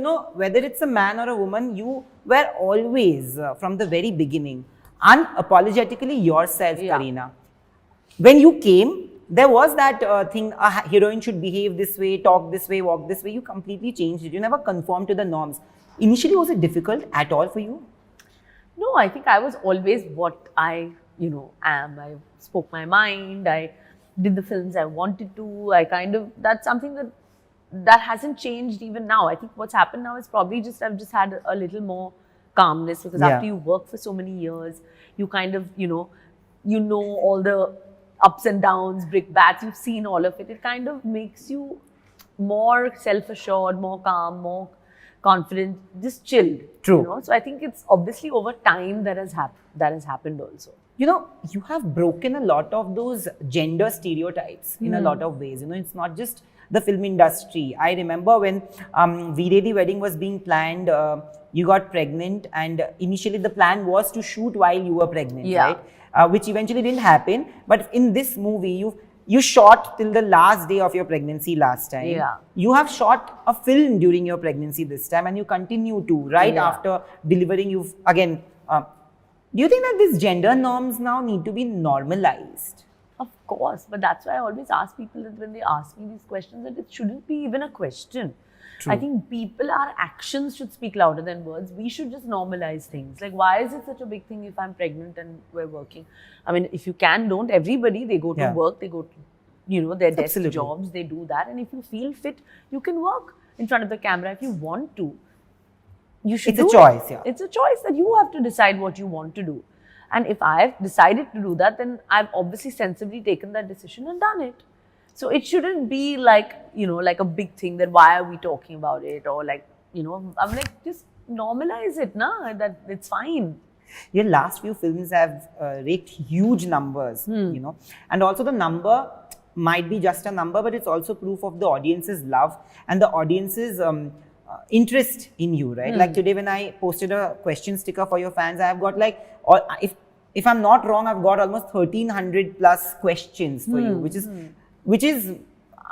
You know, whether it's a man or a woman, you were always, from the very beginning, unapologetically yourself, Kareena. When you came, there was that thing, a heroine should behave this way, talk this way, walk this way. You completely changed it. You never conformed to the norms. Initially, was it difficult at all for you? No, I think I was always what I, am. I spoke my mind. I did the films I wanted to. That's something that hasn't changed even now. I think what's happened now is probably I've just had a little more calmness, because after you work for so many years, you kind of, you know all the ups and downs, brickbats, you've seen all of it. It kind of makes you more self-assured, more calm, more confident, just chilled. True. So I think it's obviously over time that has happened also. You know, you have broken a lot of those gender stereotypes in a lot of ways. You know, it's not just the film industry. I remember when V-Ready Wedding was being planned, you got pregnant, and initially the plan was to shoot while you were pregnant, right? Which eventually didn't happen. But in this movie, you shot till the last day of your pregnancy last time. Yeah. You have shot a film during your pregnancy this time, and you continue to, right after delivering. You've again. Do you think that these gender norms now need to be normalized? Of course, but that's why I always ask people that when they ask me these questions, that it shouldn't be even a question. True. I think our actions should speak louder than words. We should just normalize things. Like, why is it such a big thing if I'm pregnant and we're working? I mean, if you don't everybody, they go to work, they go to, their desk jobs, they do that. And if you feel fit, you can work in front of the camera if you want to. You should It's a choice, It's a choice that you have to decide what you want to do. And if I've decided to do that, then I've obviously sensibly taken that decision and done it. So it shouldn't be like, like a big thing that why are we talking about it? Or like, I'm like, just normalize it, that it's fine. Your last few films have raked huge numbers, and also the number might be just a number, but it's also proof of the audience's love and the audience's interest in you, right? Like today when I posted a question sticker for your fans, I have got like, if I'm not wrong, I've got almost 1,300 plus questions for you, which is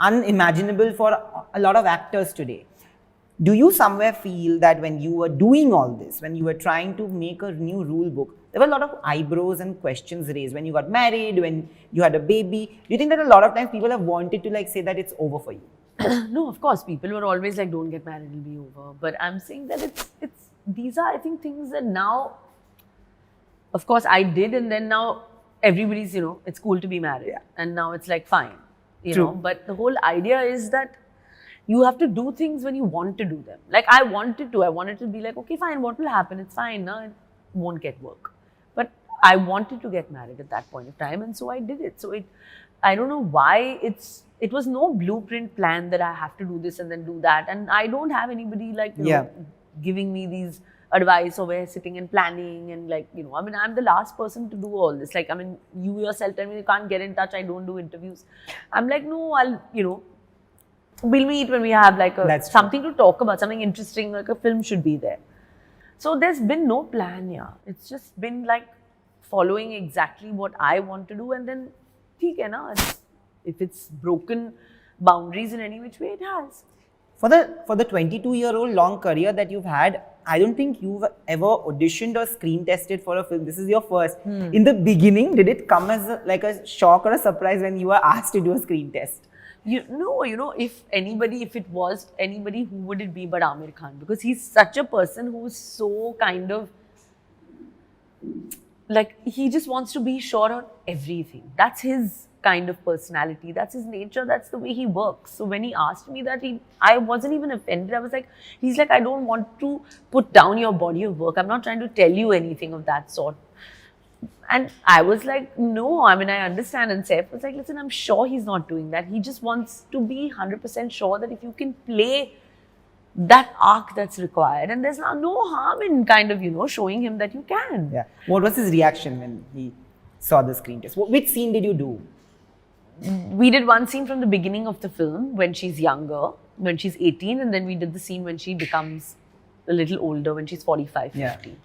unimaginable for a lot of actors today. Do you somewhere feel that when you were doing all this, when you were trying to make a new rule book, there were a lot of eyebrows and questions raised when you got married, when you had a baby? Do you think that a lot of times people have wanted to like say that it's over for you? No, of course, people were always like, don't get married, it'll be over. But I'm saying that these are, I think, things that now, of course, I did, and then now everybody's, it's cool to be married. And now it's like, fine, know. But the whole idea is that you have to do things when you want to do them. Like I wanted to be like, okay, fine, what will happen? It's fine, it won't get work. But I wanted to get married at that point of time, and so I did it. So I don't know why it was no blueprint plan that I have to do this and then do that. And I don't have anybody like, giving me these advice, or we're sitting and planning and like, I mean, I'm the last person to do all this. Like, I mean, you yourself tell me you can't get in touch, I don't do interviews. I'm like, no, I'll, we'll meet when we have like something to talk about, something interesting, like a film should be there. So there's been no plan, It's just been like following exactly what I want to do, and then, if it's broken boundaries in any which way, it has. For the 22-year-old long career that you've had, I don't think you've ever auditioned or screen tested for a film. This is your first. In the beginning, did it come as a shock or a surprise when you were asked to do a screen test? If it was anybody, who would it be but Aamir Khan? Because he's such a person who's so kind of like, he just wants to be sure on everything. That's his kind of personality. That's his nature. That's the way he works. So when he asked me that, I wasn't even offended. I was like, he's like, I don't want to put down your body of work. I'm not trying to tell you anything of that sort. And I was like, no, I mean, I understand. And Saif was like, listen, I'm sure he's not doing that. He just wants to be 100% sure that if you can play that arc that's required, and there's no harm in kind of, showing him that you can. Yeah. What was his reaction when he saw the screen test? Which scene did you do? We did one scene from the beginning of the film when she's younger, when she's 18, and then we did the scene when she becomes a little older, when she's 45, 50.